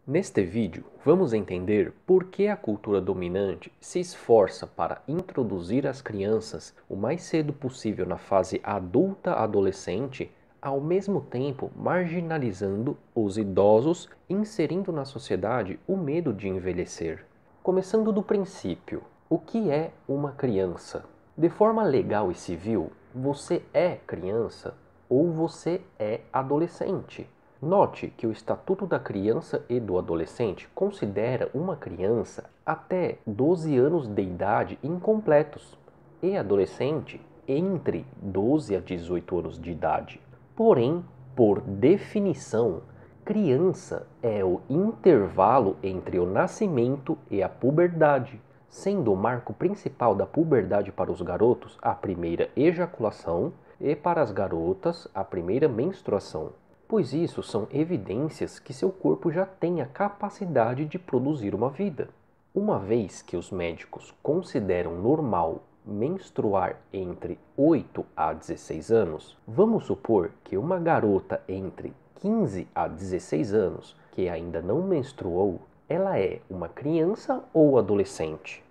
Neste vídeo, vamos entender por que a cultura dominante se esforça para introduzir as crianças o mais cedo possível na fase adulta-adolescente, ao mesmo tempo marginalizando os idosos, inserindo na sociedade o medo de envelhecer. Começando do princípio, o que é uma criança? De forma legal e civil, você é criança ou você é adolescente. Note que o Estatuto da Criança e do Adolescente considera uma criança até 12 anos de idade incompletos e adolescente entre 12 a 18 anos de idade. Porém, por definição, criança é o intervalo entre o nascimento e a puberdade, sendo o marco principal da puberdade para os garotos a primeira ejaculação e para as garotas a primeira menstruação. Pois isso são evidências que seu corpo já tem a capacidade de produzir uma vida. Uma vez que os médicos consideram normal menstruar entre 8 a 16 anos, vamos supor que uma garota entre 15 a 16 anos que ainda não menstruou, ela é uma criança ou adolescente.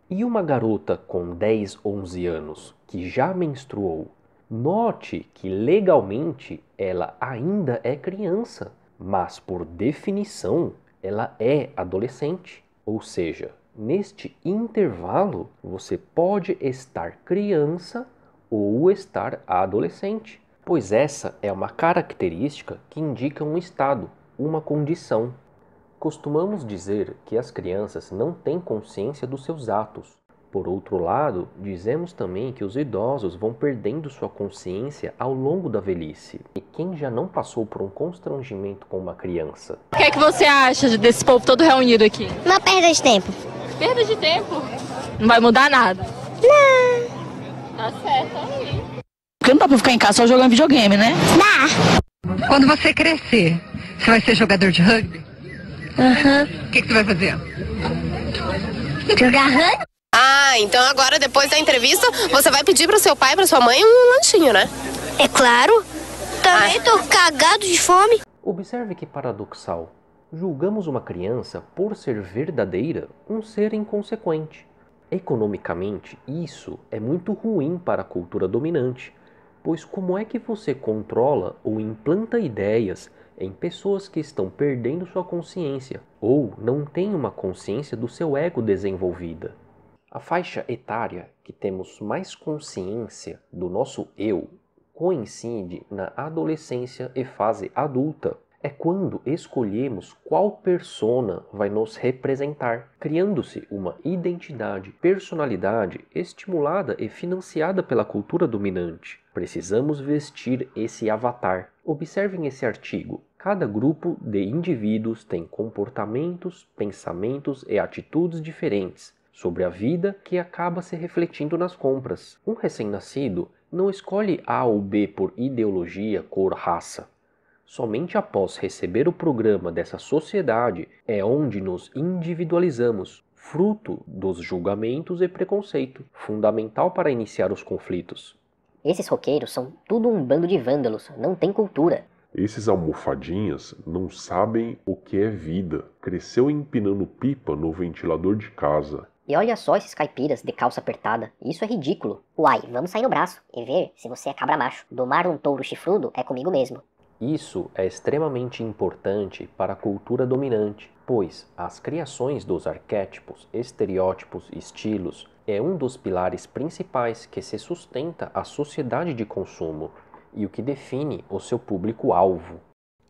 E uma garota com 10, 11 anos que já menstruou, note que legalmente ela ainda é criança, mas por definição ela é adolescente. Ou seja, neste intervalo você pode estar criança ou estar adolescente, pois essa é uma característica que indica um estado, uma condição. Costumamos dizer que as crianças não têm consciência dos seus atos. Por outro lado, dizemos também que os idosos vão perdendo sua consciência ao longo da velhice. E quem já não passou por um constrangimento com uma criança? O que é que você acha desse povo todo reunido aqui? Uma perda de tempo. Perda de tempo? Não vai mudar nada? Não. Tá certo aí. Porque não dá pra ficar em casa só jogando videogame, né? Dá. Quando você crescer, você vai ser jogador de rugby? Aham. O que você vai fazer? Jogar rugby? Ah, então agora depois da entrevista você vai pedir pro seu pai e pra sua mãe um lanchinho, né? É claro. Também tô cagado de fome. Observe que paradoxal. Julgamos uma criança por ser verdadeira um ser inconsequente. Economicamente, isso é muito ruim para a cultura dominante, pois como é que você controla ou implanta ideias em pessoas que estão perdendo sua consciência ou não têm uma consciência do seu ego desenvolvida? A faixa etária que temos mais consciência do nosso eu coincide na adolescência e fase adulta. É quando escolhemos qual persona vai nos representar, criando-se uma identidade, personalidade estimulada e financiada pela cultura dominante. Precisamos vestir esse avatar. Observem esse artigo. Cada grupo de indivíduos tem comportamentos, pensamentos e atitudes diferentes sobre a vida que acaba se refletindo nas compras. Um recém-nascido não escolhe A ou B por ideologia, cor, raça. Somente após receber o programa dessa sociedade é onde nos individualizamos, fruto dos julgamentos e preconceito, fundamental para iniciar os conflitos. Esses roqueiros são tudo um bando de vândalos, não tem cultura. Esses almofadinhas não sabem o que é vida. Cresceu empinando pipa no ventilador de casa. E olha só esses caipiras de calça apertada, isso é ridículo. Uai, vamos sair no braço e ver se você é cabra macho. Domar um touro chifrudo é comigo mesmo. Isso é extremamente importante para a cultura dominante, pois as criações dos arquétipos, estereótipos e estilos é um dos pilares principais que se sustenta a sociedade de consumo e o que define o seu público-alvo.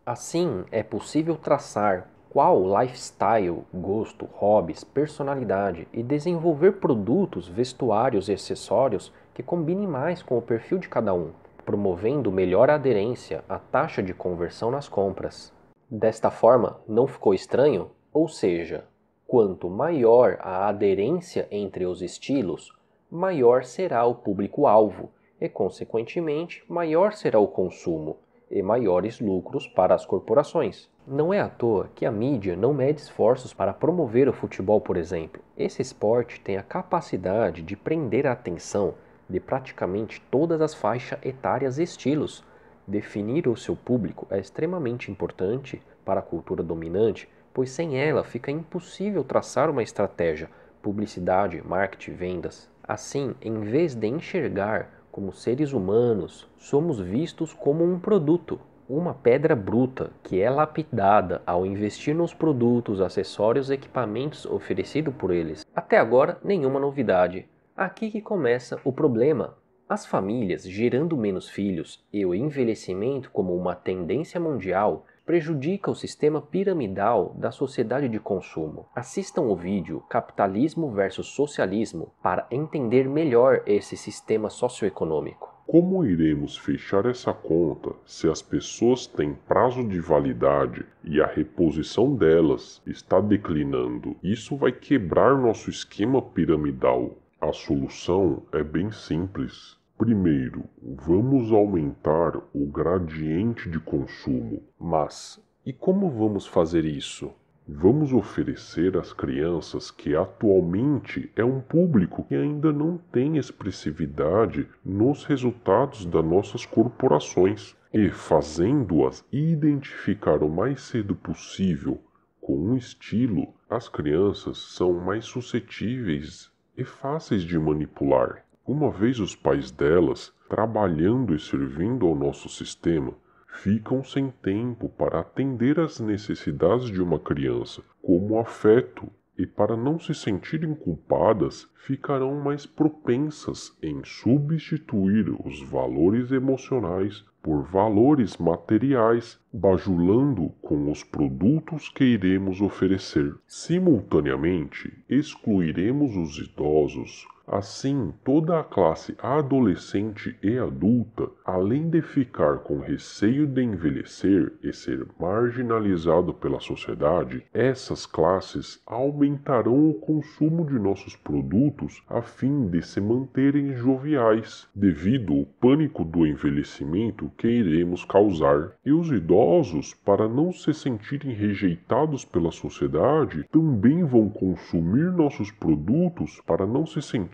Assim, é possível traçar qual lifestyle, gosto, hobbies, personalidade e desenvolver produtos, vestuários e acessórios que combinem mais com o perfil de cada um, promovendo melhor aderência à taxa de conversão nas compras. Desta forma, não ficou estranho? Ou seja, quanto maior a aderência entre os estilos, maior será o público-alvo e, consequentemente, maior será o consumo e maiores lucros para as corporações. Não é à toa que a mídia não mede esforços para promover o futebol, por exemplo. Esse esporte tem a capacidade de prender a atenção de praticamente todas as faixas etárias e estilos. Definir o seu público é extremamente importante para a cultura dominante, pois sem ela fica impossível traçar uma estratégia, publicidade, marketing, vendas. Assim, em vez de enxergar como seres humanos, somos vistos como um produto, uma pedra bruta que é lapidada ao investir nos produtos, acessórios e equipamentos oferecidos por eles. Até agora, nenhuma novidade. Aqui que começa o problema. As famílias gerando menos filhos e o envelhecimento como uma tendência mundial prejudica o sistema piramidal da sociedade de consumo. Assistam o vídeo Capitalismo versus Socialismo para entender melhor esse sistema socioeconômico. Como iremos fechar essa conta se as pessoas têm prazo de validade e a reposição delas está declinando? Isso vai quebrar nosso esquema piramidal. A solução é bem simples. Primeiro, vamos aumentar o gradiente de consumo. Mas, e como vamos fazer isso? Vamos oferecer às crianças que atualmente é um público que ainda não tem expressividade nos resultados das nossas corporações e fazendo-as identificar o mais cedo possível com um estilo, as crianças são mais suscetíveis e fáceis de manipular. Uma vez os pais delas, trabalhando e servindo ao nosso sistema, ficam sem tempo para atender às necessidades de uma criança, como afeto, e para não se sentirem culpadas, ficarão mais propensas em substituir os valores emocionais por valores materiais, bajulando com os produtos que iremos oferecer. Simultaneamente, excluiremos os idosos. Assim, toda a classe adolescente e adulta, além de ficar com receio de envelhecer e ser marginalizado pela sociedade, essas classes aumentarão o consumo de nossos produtos a fim de se manterem joviais, devido ao pânico do envelhecimento que iremos causar. E os idosos, para não se sentirem rejeitados pela sociedade, também vão consumir nossos produtos para não se sentirem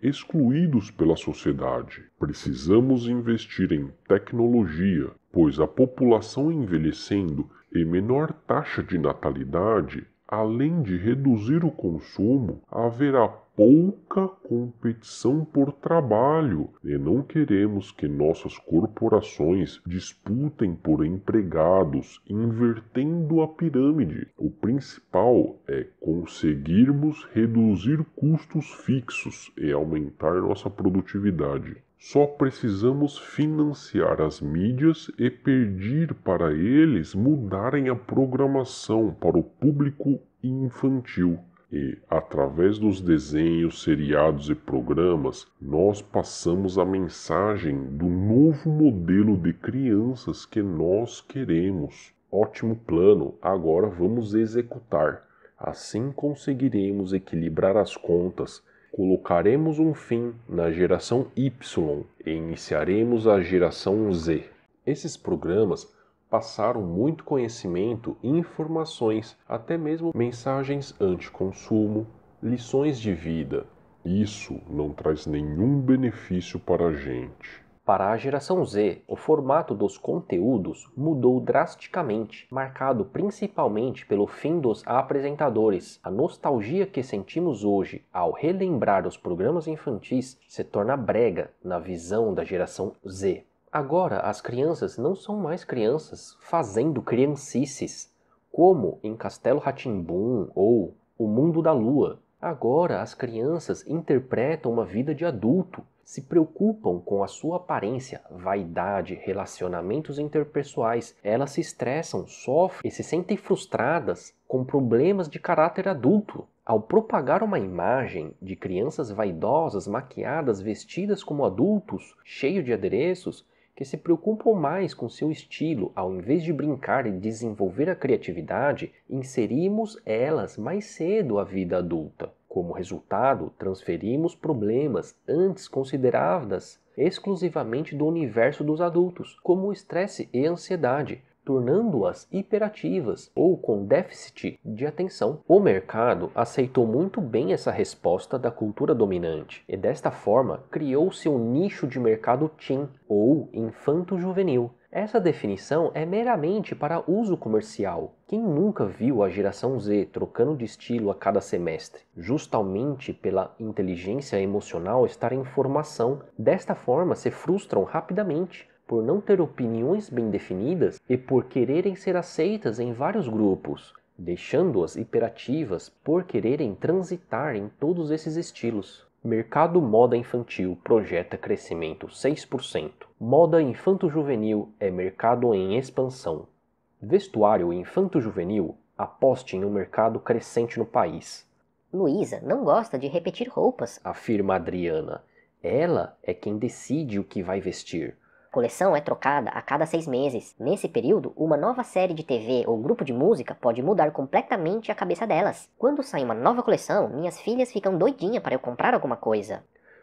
excluídos pela sociedade. Precisamos investir em tecnologia, pois a população envelhecendo e menor taxa de natalidade, além de reduzir o consumo, haverá pouca competição por trabalho e não queremos que nossas corporações disputem por empregados, invertendo a pirâmide. O principal é conseguirmos reduzir custos fixos e aumentar nossa produtividade. Só precisamos financiar as mídias e pedir para eles mudarem a programação para o público infantil. E, através dos desenhos, seriados e programas, nós passamos a mensagem do novo modelo de crianças que nós queremos. Ótimo plano, agora vamos executar. Assim conseguiremos equilibrar as contas, colocaremos um fim na geração Y e iniciaremos a geração Z. Esses programas passaram muito conhecimento e informações, até mesmo mensagens anti-consumo, lições de vida. Isso não traz nenhum benefício para a gente. Para a geração Z, o formato dos conteúdos mudou drasticamente, marcado principalmente pelo fim dos apresentadores. A nostalgia que sentimos hoje ao relembrar os programas infantis se torna brega na visão da geração Z. Agora, as crianças não são mais crianças fazendo criancices, como em Castelo Rá-Tim-Bum ou O Mundo da Lua. Agora, as crianças interpretam uma vida de adulto, se preocupam com a sua aparência, vaidade, relacionamentos interpessoais. Elas se estressam, sofrem e se sentem frustradas com problemas de caráter adulto. Ao propagar uma imagem de crianças vaidosas, maquiadas, vestidas como adultos, cheios de adereços, que se preocupam mais com seu estilo, ao invés de brincar e desenvolver a criatividade, inserimos elas mais cedo à vida adulta. Como resultado, transferimos problemas antes consideradas exclusivamente do universo dos adultos, como o estresse e a ansiedade, tornando-as hiperativas ou com déficit de atenção. O mercado aceitou muito bem essa resposta da cultura dominante e desta forma criou seu nicho de mercado teen ou infanto-juvenil. Essa definição é meramente para uso comercial. Quem nunca viu a geração Z trocando de estilo a cada semestre? Justamente pela inteligência emocional estar em formação. Desta forma, se frustram rapidamente por não ter opiniões bem definidas e por quererem ser aceitas em vários grupos, deixando-as hiperativas por quererem transitar em todos esses estilos. Mercado moda infantil projeta crescimento 6%. Moda infanto-juvenil é mercado em expansão. Vestuário infanto-juvenil aposte em um mercado crescente no país. Luísa não gosta de repetir roupas, Afirma Adriana. Ela é quem decide o que vai vestir. A coleção é trocada a cada 6 meses. Nesse período, uma nova série de TV ou grupo de música pode mudar completamente a cabeça delas. Quando sai uma nova coleção, minhas filhas ficam doidinhas para eu comprar alguma coisa.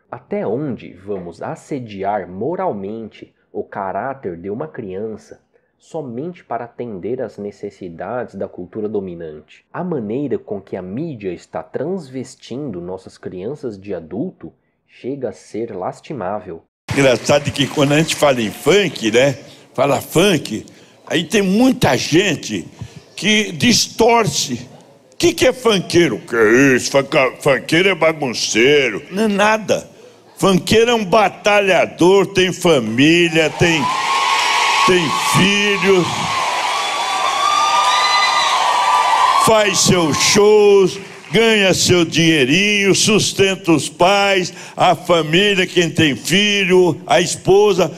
Até onde vamos assediar moralmente o caráter de uma criança somente para atender às necessidades da cultura dominante? A maneira com que a mídia está transvestindo nossas crianças de adulto chega a ser lastimável. Engraçado que quando a gente fala em funk, né? Fala funk, aí tem muita gente que distorce. O que é funkeiro? Que é isso? Funkeiro é bagunceiro. Não é nada. Funkeiro é um batalhador, tem família, tem filhos, faz seus shows, ganha seu dinheirinho, sustenta os pais, a família, quem tem filho, a esposa.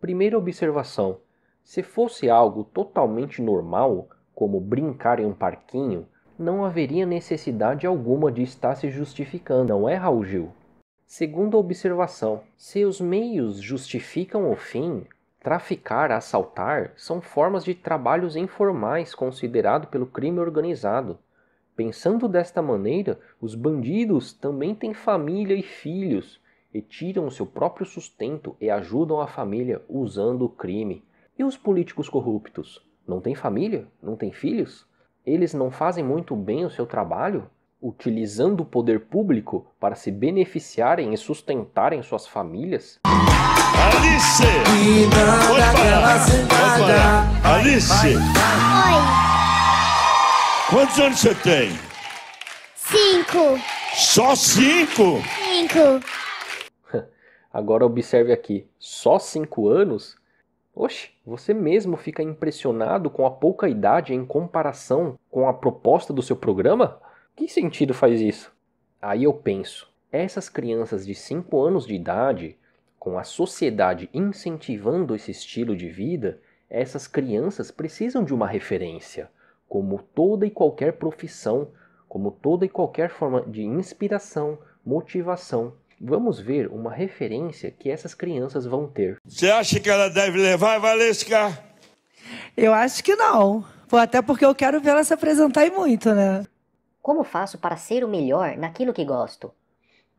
Primeira observação: se fosse algo totalmente normal, como brincar em um parquinho, não haveria necessidade alguma de estar se justificando, não é, Raul Gil? Segunda observação: se os meios justificam o fim, traficar, assaltar são formas de trabalhos informais considerado pelo crime organizado. Pensando desta maneira, os bandidos também têm família e filhos, e tiram seu próprio sustento e ajudam a família usando o crime. E os políticos corruptos? Não têm família? Não têm filhos? Eles não fazem muito bem o seu trabalho, utilizando o poder público para se beneficiarem e sustentarem suas famílias? Alice! Pode falar. Alice! Oi. Quantos anos você tem? 5. Só 5? 5. Agora observe aqui, só 5 anos? Oxe, você mesmo fica impressionado com a pouca idade em comparação com a proposta do seu programa? Que sentido faz isso? Aí eu penso, essas crianças de 5 anos de idade, com a sociedade incentivando esse estilo de vida, essas crianças precisam de uma referência. Como toda e qualquer profissão, como toda e qualquer forma de inspiração, motivação, vamos ver uma referência que essas crianças vão ter. Você acha que ela deve levar, Valesca? Eu acho que não. Até porque eu quero ver ela se apresentar e muito, né? Como faço para ser o melhor naquilo que gosto?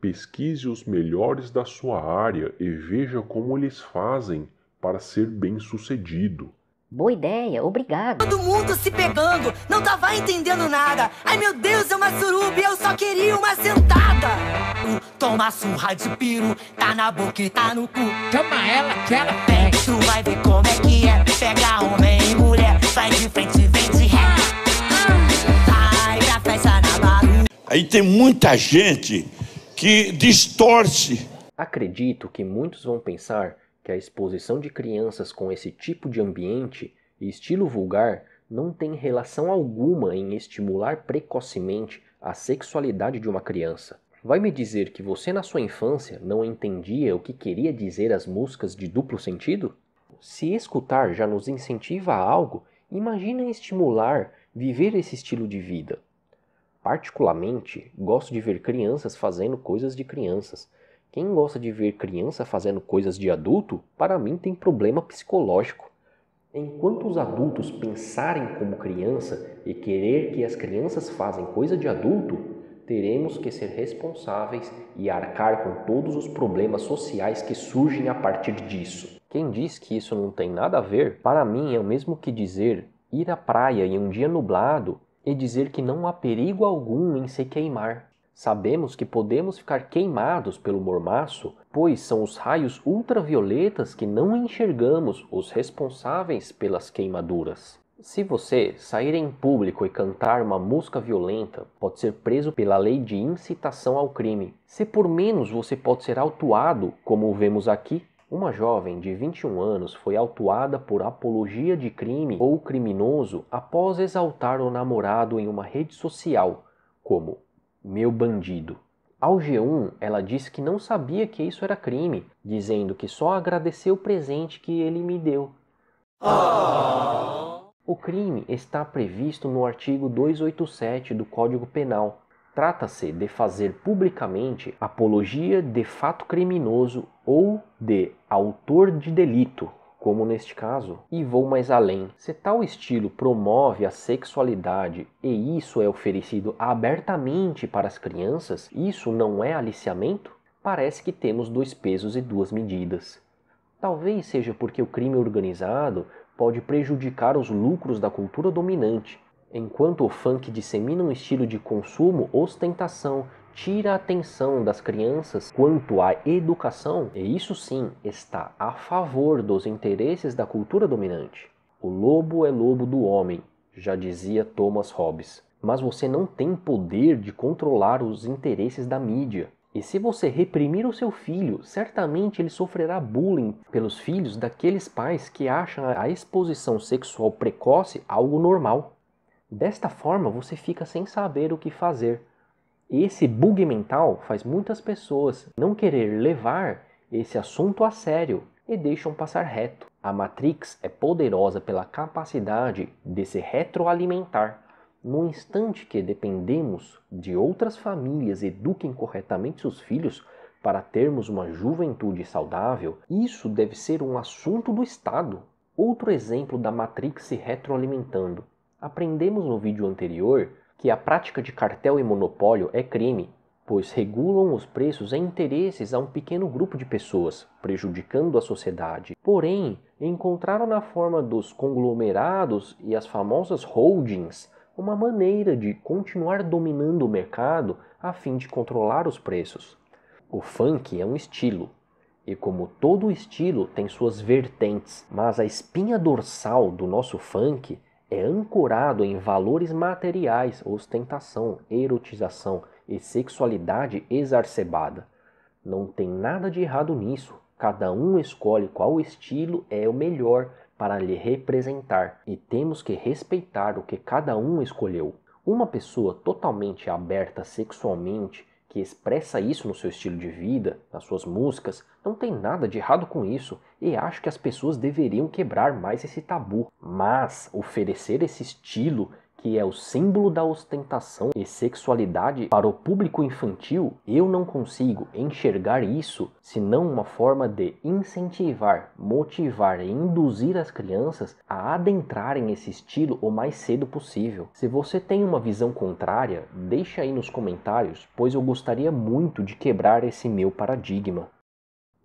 Pesquise os melhores da sua área e veja como eles fazem para ser bem-sucedido. Boa ideia, obrigado. Todo mundo se pegando, não tava entendendo nada. Ai meu Deus, é uma suruba e eu só queria uma sentada. Toma surra de piru, tá na boca e tá no cu. Chama ela que ela pega. Tu vai ver como é que é. Pega homem e mulher, vai de frente, vem de ré. Vai pra festa na barulho. Aí tem muita gente que distorce. Acredito que muitos vão pensar que a exposição de crianças com esse tipo de ambiente e estilo vulgar não tem relação alguma em estimular precocemente a sexualidade de uma criança. Vai me dizer que você na sua infância não entendia o que queria dizer as músicas de duplo sentido? Se escutar já nos incentiva a algo, imagina estimular viver esse estilo de vida. Particularmente, gosto de ver crianças fazendo coisas de crianças. Quem gosta de ver criança fazendo coisas de adulto, para mim tem problema psicológico. Enquanto os adultos pensarem como criança e querer que as crianças façam coisa de adulto, teremos que ser responsáveis e arcar com todos os problemas sociais que surgem a partir disso. Quem diz que isso não tem nada a ver, para mim é o mesmo que dizer ir à praia em um dia nublado e dizer que não há perigo algum em se queimar. Sabemos que podemos ficar queimados pelo mormaço, pois são os raios ultravioletas que não enxergamos os responsáveis pelas queimaduras. Se você sair em público e cantar uma música violenta, pode ser preso pela lei de incitação ao crime. Se por menos, você pode ser autuado, como vemos aqui. Uma jovem de 21 anos foi autuada por apologia de crime ou criminoso após exaltar o namorado em uma rede social, como "meu bandido". Ao G1, ela disse que não sabia que isso era crime, dizendo que só agradeceu o presente que ele me deu. O crime está previsto no artigo 287 do Código Penal. Trata-se de fazer publicamente apologia de fato criminoso ou de autor de delito, como neste caso. E vou mais além. Se tal estilo promove a sexualidade e isso é oferecido abertamente para as crianças, isso não é aliciamento? Parece que temos dois pesos e duas medidas. Talvez seja porque o crime organizado pode prejudicar os lucros da cultura dominante, enquanto o funk dissemina um estilo de consumo ostentação, tira a atenção das crianças quanto à educação, e isso sim está a favor dos interesses da cultura dominante. O lobo é lobo do homem, já dizia Thomas Hobbes, mas você não tem poder de controlar os interesses da mídia. E se você reprimir o seu filho, certamente ele sofrerá bullying pelos filhos daqueles pais que acham a exposição sexual precoce algo normal. Desta forma, você fica sem saber o que fazer. Esse bug mental faz muitas pessoas não querer levar esse assunto a sério e deixam passar reto. A Matrix é poderosa pela capacidade de se retroalimentar. No instante que dependemos de outras famílias eduquem corretamente seus filhos para termos uma juventude saudável, isso deve ser um assunto do Estado. Outro exemplo da Matrix se retroalimentando. Aprendemos no vídeo anterior que a prática de cartel e monopólio é crime, pois regulam os preços em interesses a um pequeno grupo de pessoas, prejudicando a sociedade. Porém, encontraram na forma dos conglomerados e as famosas holdings uma maneira de continuar dominando o mercado a fim de controlar os preços. O funk é um estilo, e como todo estilo tem suas vertentes, mas a espinha dorsal do nosso funk é ancorado em valores materiais, ostentação, erotização e sexualidade exacerbada. Não tem nada de errado nisso, cada um escolhe qual estilo é o melhor para lhe representar, e temos que respeitar o que cada um escolheu. Uma pessoa totalmente aberta sexualmente, que expressa isso no seu estilo de vida, nas suas músicas, não tem nada de errado com isso, e acho que as pessoas deveriam quebrar mais esse tabu. Mas oferecer esse estilo, que é o símbolo da ostentação e sexualidade para o público infantil, eu não consigo enxergar isso senão uma forma de incentivar, motivar e induzir as crianças a adentrarem esse estilo o mais cedo possível. Se você tem uma visão contrária, deixa aí nos comentários, pois eu gostaria muito de quebrar esse meu paradigma.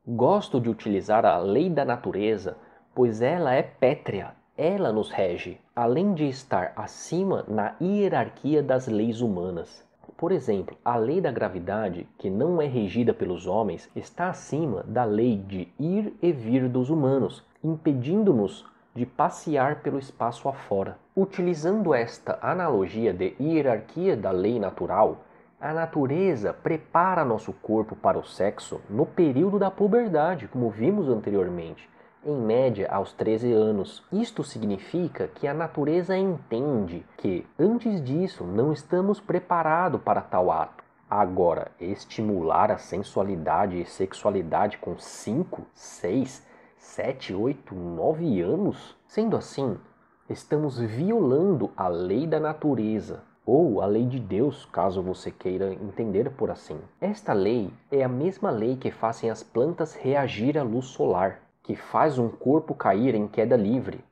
Gosto de utilizar a lei da natureza, pois ela é pétrea. Ela nos rege, além de estar acima na hierarquia das leis humanas. Por exemplo, a lei da gravidade, que não é regida pelos homens, está acima da lei de ir e vir dos humanos, impedindo-nos de passear pelo espaço afora. Utilizando esta analogia de hierarquia da lei natural, a natureza prepara nosso corpo para o sexo no período da puberdade, como vimos anteriormente, em média aos 13 anos. Isto significa que a natureza entende que, antes disso, não estamos preparados para tal ato. Agora, estimular a sensualidade e sexualidade com 5, 6, 7, 8, 9 anos? Sendo assim, estamos violando a lei da natureza, ou a lei de Deus, caso você queira entender por assim. Esta lei é a mesma lei que fazem as plantas reagir à luz solar, que faz um corpo cair em queda livre,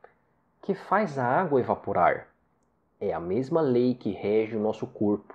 que faz a água evaporar. É a mesma lei que rege o nosso corpo.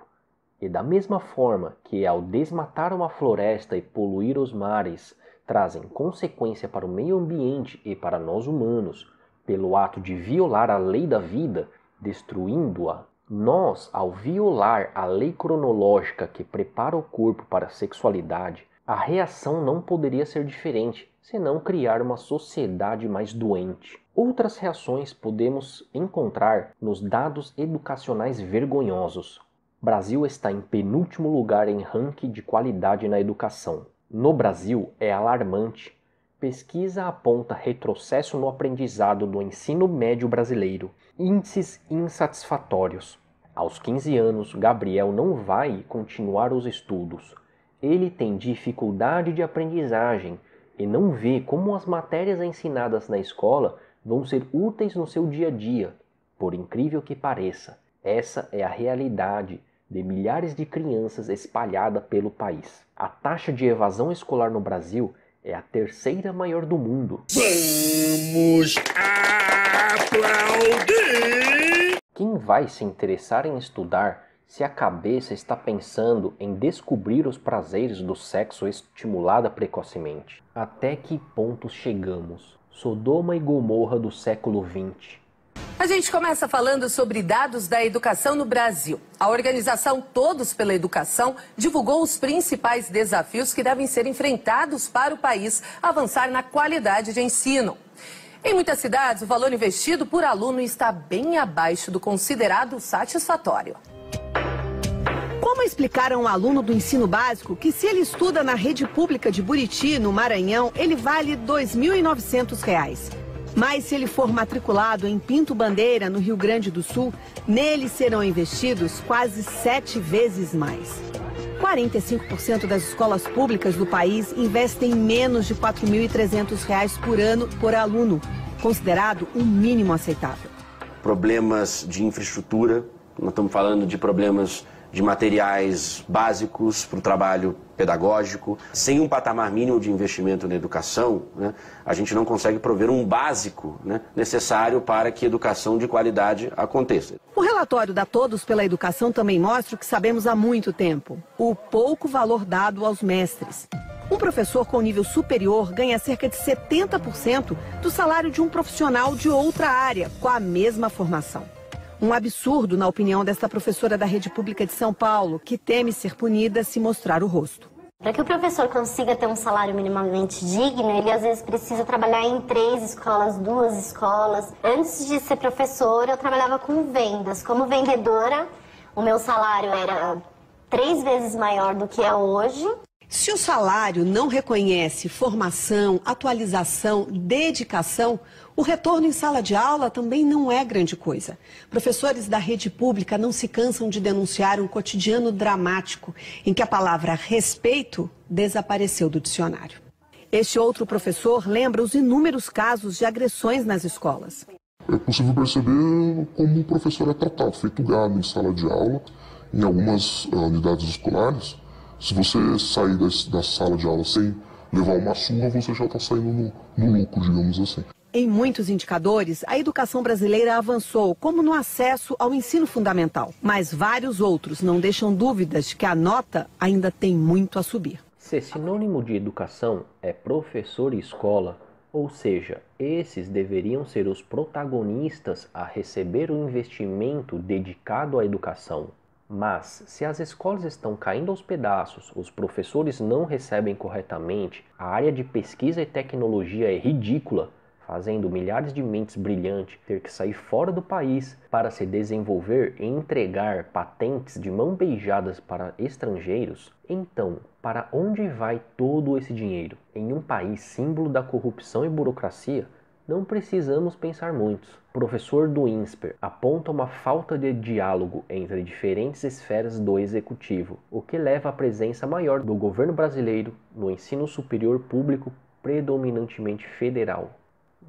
E da mesma forma que ao desmatar uma floresta e poluir os mares, trazem consequência para o meio ambiente e para nós humanos, pelo ato de violar a lei da vida, destruindo-a, Nós, ao violar a lei cronológica que prepara o corpo para a sexualidade, a reação não poderia ser diferente, senão criar uma sociedade mais doente. Outras reações podemos encontrar nos dados educacionais vergonhosos. Brasil está em penúltimo lugar em ranking de qualidade na educação. No Brasil, é alarmante. Pesquisa aponta retrocesso no aprendizado do ensino médio brasileiro. Índices insatisfatórios. Aos 15 anos, Gabriel não vai continuar os estudos. Ele tem dificuldade de aprendizagem e não vê como as matérias ensinadas na escola vão ser úteis no seu dia a dia. Por incrível que pareça, essa é a realidade de milhares de crianças espalhada pelo país. A taxa de evasão escolar no Brasil é a terceira maior do mundo. Vamos aplaudir! Quem vai se interessar em estudar se a cabeça está pensando em descobrir os prazeres do sexo estimulado precocemente? Até que ponto chegamos? Sodoma e Gomorra do século XX. A gente começa falando sobre dados da educação no Brasil. A organização Todos pela Educação divulgou os principais desafios que devem ser enfrentados para o país avançar na qualidade de ensino. Em muitas cidades, o valor investido por aluno está bem abaixo do considerado satisfatório. Como explicar a um aluno do ensino básico que se ele estuda na rede pública de Buriti, no Maranhão, ele vale R$ 2.900? Mas se ele for matriculado em Pinto Bandeira, no Rio Grande do Sul, nele serão investidos quase 7 vezes mais. 45% das escolas públicas do país investem menos de R$ 4.300 por ano por aluno, considerado um mínimo aceitável. Problemas de infraestrutura, nós estamos falando de problemas de materiais básicos para o trabalho pedagógico. Sem um patamar mínimo de investimento na educação, a gente não consegue prover um básico necessário para que a educação de qualidade aconteça. O relatório da Todos pela Educação também mostra o que sabemos há muito tempo: o pouco valor dado aos mestres. Um professor com nível superior ganha cerca de 70% do salário de um profissional de outra área com a mesma formação. Um absurdo, na opinião desta professora da rede pública de São Paulo, que teme ser punida se mostrar o rosto. Para que o professor consiga ter um salário minimamente digno, ele às vezes precisa trabalhar em 3 escolas, 2 escolas. Antes de ser professora, eu trabalhava com vendas. Como vendedora, o meu salário era 3 vezes maior do que é hoje. Se o salário não reconhece formação, atualização, dedicação, o retorno em sala de aula também não é grande coisa. Professores da rede pública não se cansam de denunciar um cotidiano dramático em que a palavra respeito desapareceu do dicionário. Este outro professor lembra os inúmeros casos de agressões nas escolas. É possível perceber como o professor é tratado, feito gado em sala de aula, em algumas unidades escolares. Se você sair da sala de aula sem levar uma surra, você já está saindo no lucro, digamos assim. Em muitos indicadores, a educação brasileira avançou, como no acesso ao ensino fundamental. Mas vários outros não deixam dúvidas de que a nota ainda tem muito a subir. Se sinônimo de educação é professor e escola, ou seja, esses deveriam ser os protagonistas a receber o investimento dedicado à educação. Mas, se as escolas estão caindo aos pedaços, os professores não recebem corretamente, a área de pesquisa e tecnologia é ridícula, fazendo milhares de mentes brilhantes ter que sair fora do país para se desenvolver e entregar patentes de mão beijadas para estrangeiros, então, para onde vai todo esse dinheiro? Em um país símbolo da corrupção e burocracia, não precisamos pensar muito. O professor do INSPER aponta uma falta de diálogo entre diferentes esferas do executivo, o que leva à presença maior do governo brasileiro no ensino superior público predominantemente federal.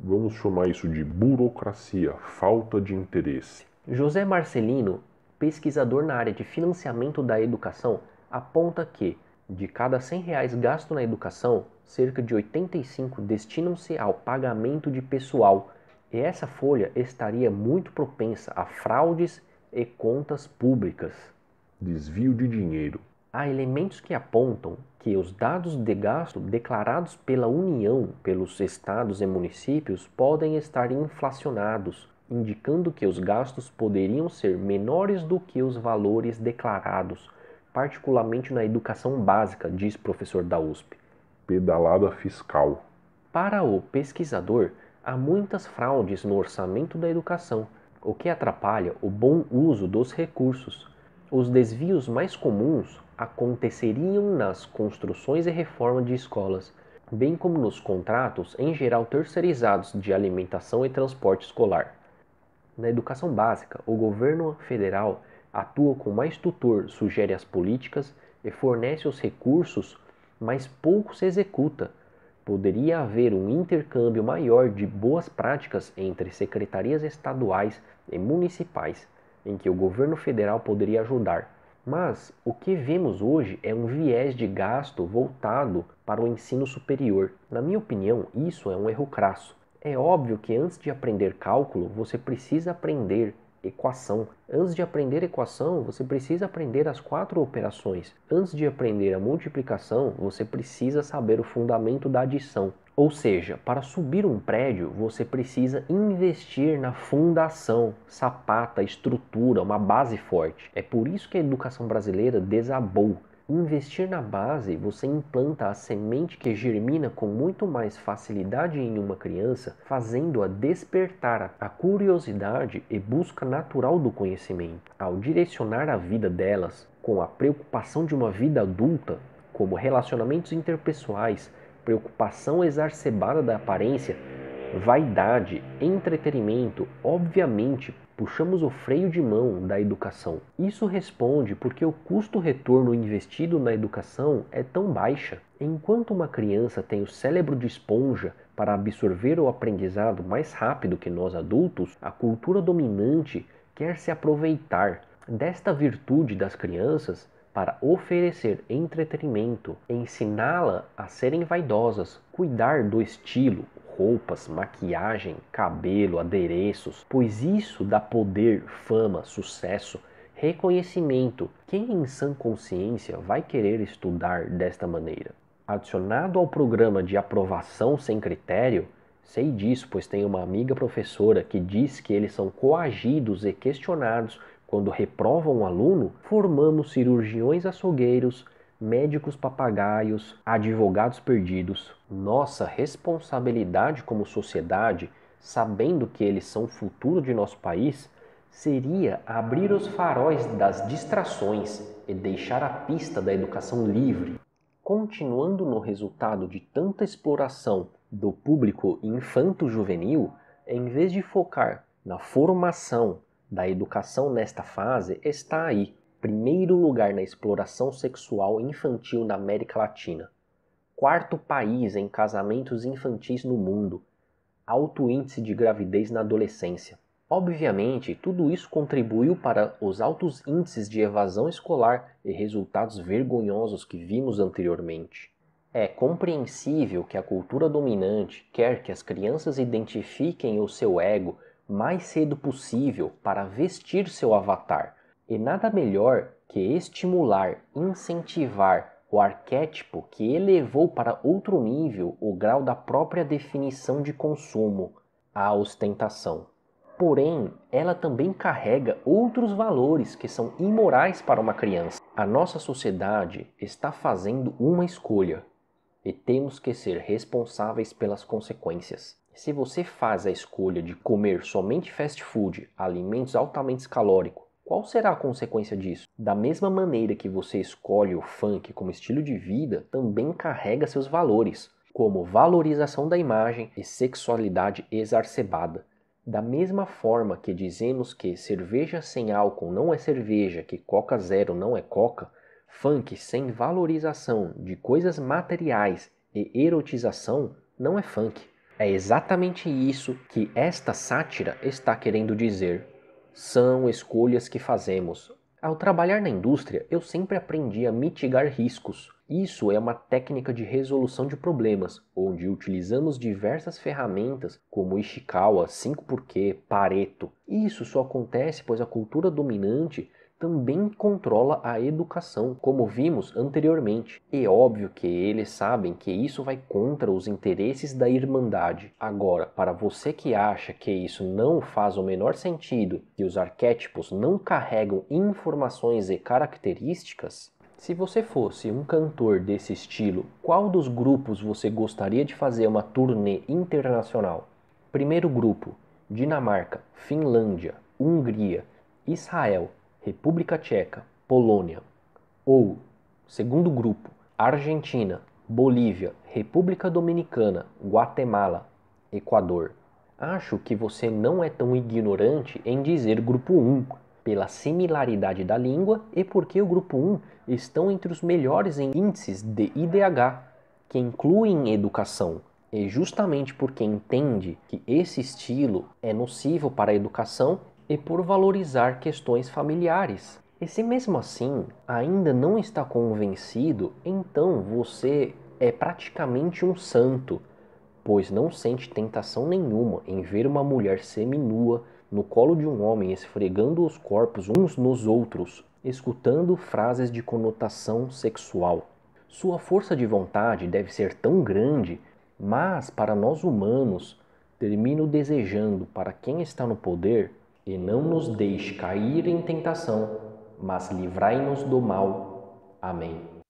Vamos chamar isso de burocracia, falta de interesse. José Marcelino, pesquisador na área de financiamento da educação, aponta que, de cada R$100 gasto na educação, cerca de 85 destinam-se ao pagamento de pessoal, e essa folha estaria muito propensa a fraudes e contas públicas. Desvio de dinheiro. Há elementos que apontam que os dados de gasto declarados pela União, pelos estados e municípios, podem estar inflacionados. indicando que os gastos poderiam ser menores do que os valores declarados, particularmente na educação básica, diz professor da USP. Pedalada fiscal. Para o pesquisador, há muitas fraudes no orçamento da educação, o que atrapalha o bom uso dos recursos. Os desvios mais comuns aconteceriam nas construções e reforma de escolas, bem como nos contratos em geral terceirizados de alimentação e transporte escolar. Na educação básica, o governo federal atua com mais tutor, sugere as políticas e fornece os recursos, mas pouco se executa. Poderia haver um intercâmbio maior de boas práticas entre secretarias estaduais e municipais, em que o governo federal poderia ajudar. Mas o que vemos hoje é um viés de gasto voltado para o ensino superior. Na minha opinião, isso é um erro crasso. É óbvio que antes de aprender cálculo, você precisa aprender equação. Antes de aprender equação, você precisa aprender as 4 operações. Antes de aprender a multiplicação, você precisa saber o fundamento da adição. Ou seja, para subir um prédio, você precisa investir na fundação, sapata, estrutura, uma base forte. É por isso que a educação brasileira desabou. Investir na base, você implanta a semente que germina com muito mais facilidade em uma criança, fazendo-a despertar a curiosidade e busca natural do conhecimento. Ao direcionar a vida delas com a preocupação de uma vida adulta, como relacionamentos interpessoais, preocupação exacerbada da aparência, vaidade, entretenimento, obviamente, puxamos o freio de mão da educação. Isso responde porque o custo-retorno investido na educação é tão baixa. Enquanto uma criança tem o cérebro de esponja para absorver o aprendizado mais rápido que nós adultos, a cultura dominante quer se aproveitar desta virtude das crianças para oferecer entretenimento, ensiná-la a serem vaidosas, cuidar do estilo, roupas, maquiagem, cabelo, adereços, pois isso dá poder, fama, sucesso, reconhecimento. Quem em sã consciência vai querer estudar desta maneira? Adicionado ao programa de aprovação sem critério, sei disso, pois tenho uma amiga professora que diz que eles são coagidos e questionados quando reprovam um aluno, formamos cirurgiões açougueiros, médicos papagaios, advogados perdidos. Nossa responsabilidade como sociedade, sabendo que eles são o futuro de nosso país, seria abrir os faróis das distrações e deixar a pista da educação livre. Continuando no resultado de tanta exploração do público infanto-juvenil, em vez de focar na formação da educação nesta fase, está aí, primeiro lugar na exploração sexual infantil na América Latina. 4º país em casamentos infantis no mundo. Alto índice de gravidez na adolescência. Obviamente, tudo isso contribuiu para os altos índices de evasão escolar e resultados vergonhosos que vimos anteriormente. É compreensível que a cultura dominante quer que as crianças identifiquem o seu ego mais cedo possível para vestir seu avatar. E nada melhor que estimular, incentivar o arquétipo que elevou para outro nível o grau da própria definição de consumo, a ostentação. Porém, ela também carrega outros valores que são imorais para uma criança. A nossa sociedade está fazendo uma escolha e temos que ser responsáveis pelas consequências. Se você faz a escolha de comer somente fast food, alimentos altamente calóricos, qual será a consequência disso? Da mesma maneira que você escolhe o funk como estilo de vida, também carrega seus valores, como valorização da imagem e sexualidade exacerbada. Da mesma forma que dizemos que cerveja sem álcool não é cerveja, que Coca Zero não é Coca, funk sem valorização de coisas materiais e erotização não é funk. É exatamente isso que esta sátira está querendo dizer. São escolhas que fazemos. Ao trabalhar na indústria, eu sempre aprendi a mitigar riscos. Isso é uma técnica de resolução de problemas, onde utilizamos diversas ferramentas como Ishikawa, 5×, Pareto. Isso só acontece pois a cultura dominante também controla a educação, como vimos anteriormente. É óbvio que eles sabem que isso vai contra os interesses da Irmandade. Agora, para você que acha que isso não faz o menor sentido, que os arquétipos não carregam informações e características, se você fosse um cantor desse estilo, qual dos grupos você gostaria de fazer uma turnê internacional? Primeiro grupo: Dinamarca, Finlândia, Hungria, Israel, República Tcheca, Polônia. Ou, segundo grupo, Argentina, Bolívia, República Dominicana, Guatemala, Equador. Acho que você não é tão ignorante em dizer grupo 1, pela similaridade da língua e porque o grupo 1 estão entre os melhores em índices de IDH, que incluem educação. E justamente porque entende que esse estilo é nocivo para a educação e por valorizar questões familiares. E se mesmo assim ainda não está convencido, então você é praticamente um santo, pois não sente tentação nenhuma em ver uma mulher seminua no colo de um homem esfregando os corpos uns nos outros, escutando frases de conotação sexual. Sua força de vontade deve ser tão grande, mas para nós humanos, termino desejando para quem está no poder: e não nos deixe cair em tentação, mas livrai-nos do mal. Amém.